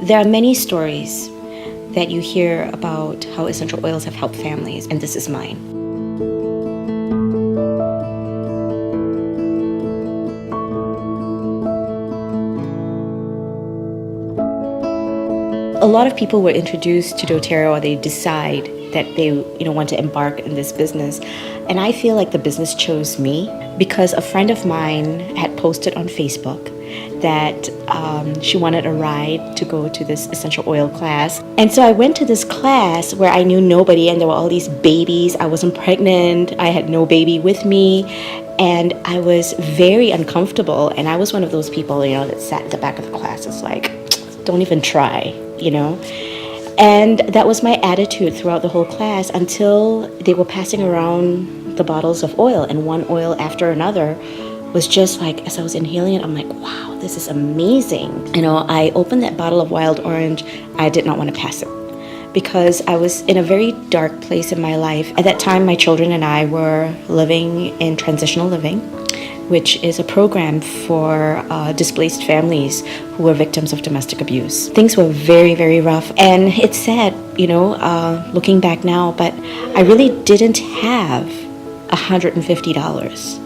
There are many stories that you hear about how essential oils have helped families, and this is mine. A lot of people were introduced to doTERRA, or they decide that they want to embark in this business. And I feel like the business chose me because a friend of mine had posted on Facebook that she wanted a ride to go to this essential oil class. And so I went to this class where I knew nobody, and there were all these babies. I wasn't pregnant. I had no baby with me. And I was very uncomfortable. And I was one of those people, that sat at the back of the class. It's like, don't even try, And that was my attitude throughout the whole class until they were passing around the bottles of oil, and one oil after another was just like, as I was inhaling it, I'm like, wow, this is amazing. I opened that bottle of wild orange. I did not want to pass it because I was in a very dark place in my life. At that time, my children and I were living in transitional living, which is a program for displaced families who were victims of domestic abuse. Things were very, very rough. And it's sad, looking back now, but I really didn't have $150.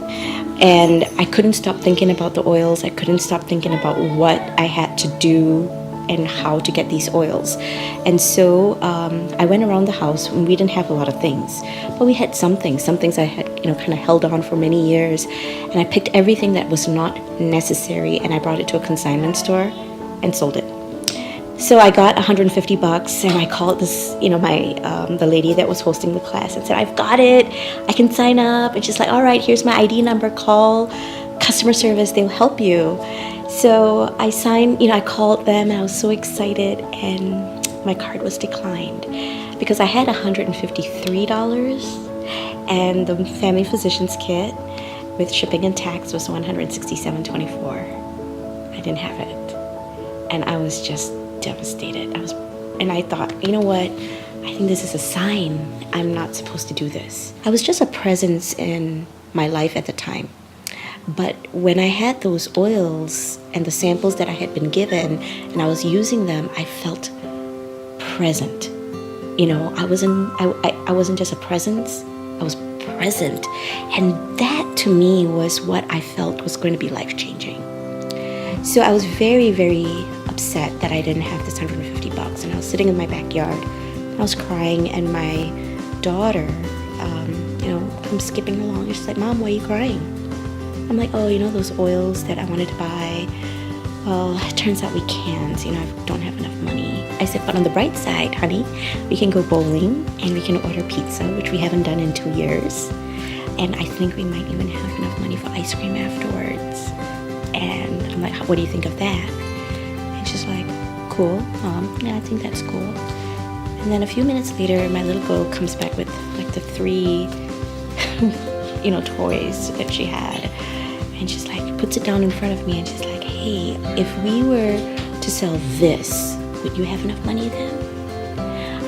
And I couldn't stop thinking about the oils. I couldn't stop thinking about what I had to do and how to get these oils. And so I went around the house, and we didn't have a lot of things, but we had some things I had kind of held on for many years. And I picked everything that was not necessary, and I brought it to a consignment store and sold it. So I got $150, and I called this, the lady that was hosting the class, and said, I've got it, I can sign up. And she's like, all right, here's my ID number, call customer service, they'll help you. So I signed, I called them, and I was so excited, and my card was declined because I had $153, and the family physician's kit with shipping and tax was $167.24. I didn't have it, and I was just devastated. And I thought, you know what? I think this is a sign. I'm not supposed to do this. I was just a presence in my life at the time. But when I had those oils and the samples that I had been given, and I was using them, I felt present. I wasn't just a presence. I was present, and that to me was what I felt was going to be life-changing. So I was very, very upset that I didn't have this $150, and I was sitting in my backyard. I was crying, and my daughter, comes skipping along, and she's like, Mom, why are you crying? I'm like, oh, those oils that I wanted to buy, well, it turns out we can't, I don't have enough money. I said, but on the bright side, honey, we can go bowling, and we can order pizza, which we haven't done in 2 years. And I think we might even have enough money for ice cream afterwards. And I'm like, what do you think of that? And she's like, cool, yeah, I think that's cool. And then a few minutes later, my little girl comes back with like the 3, toys that she had. And she's like, puts it down in front of me, and she's like, hey, if we were to sell this, would you have enough money then?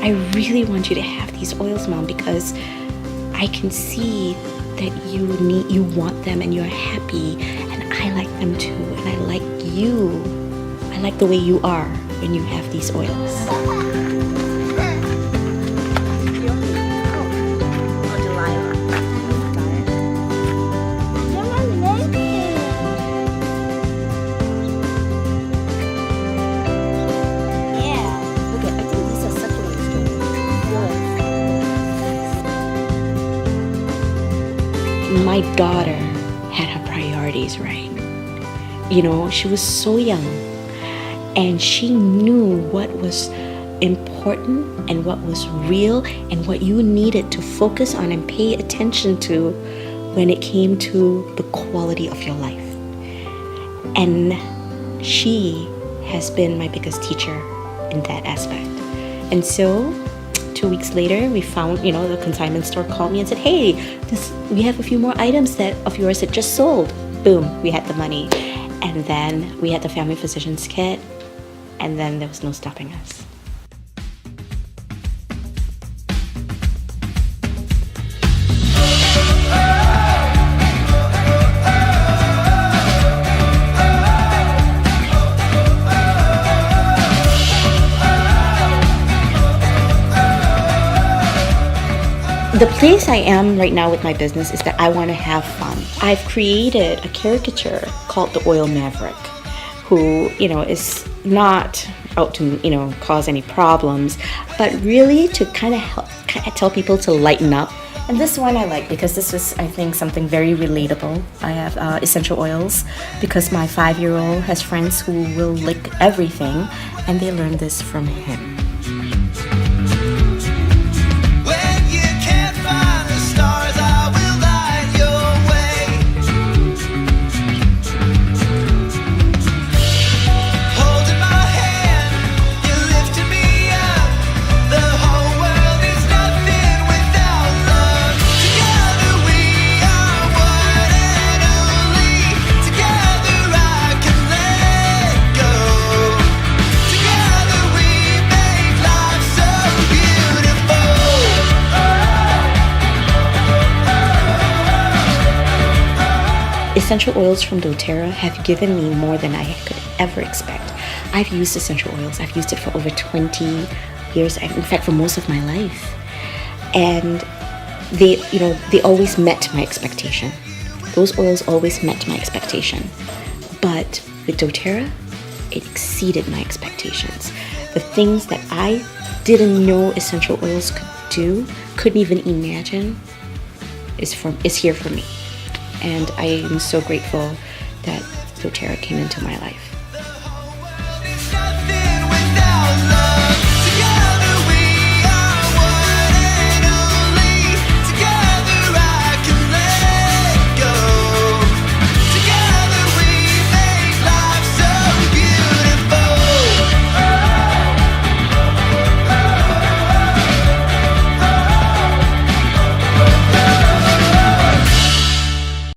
I really want you to have these oils, Mom, because I can see that you want them, and you're happy, and I like them too, and I like you. I like the way you are when you have these oils. My daughter had her priorities right. She was so young, and she knew what was important and what was real and what you needed to focus on and pay attention to when it came to the quality of your life. And she has been my biggest teacher in that aspect. And so 2 weeks later, we found, the consignment store called me and said, hey, we have a few more items of yours that just sold. Boom, we had the money. And then we had the family physician's kit, and then there was no stopping us. The place I am right now with my business is that I want to have fun. I've created a caricature called the Oil Maverick, who, is not out to, cause any problems, but really to kind of help tell people to lighten up. And this one I like because this is, I think, something very relatable. I have essential oils because my 5-year-old has friends who will lick everything, and they learned this from him. Essential oils from doTERRA have given me more than I could ever expect. I've used essential oils. I've used it for over 20 years, in fact, for most of my life. And they always met my expectation. Those oils always met my expectation. But with doTERRA, it exceeded my expectations. The things that I didn't know essential oils could do, couldn't even imagine, is here for me. And I am so grateful that doTERRA came into my life.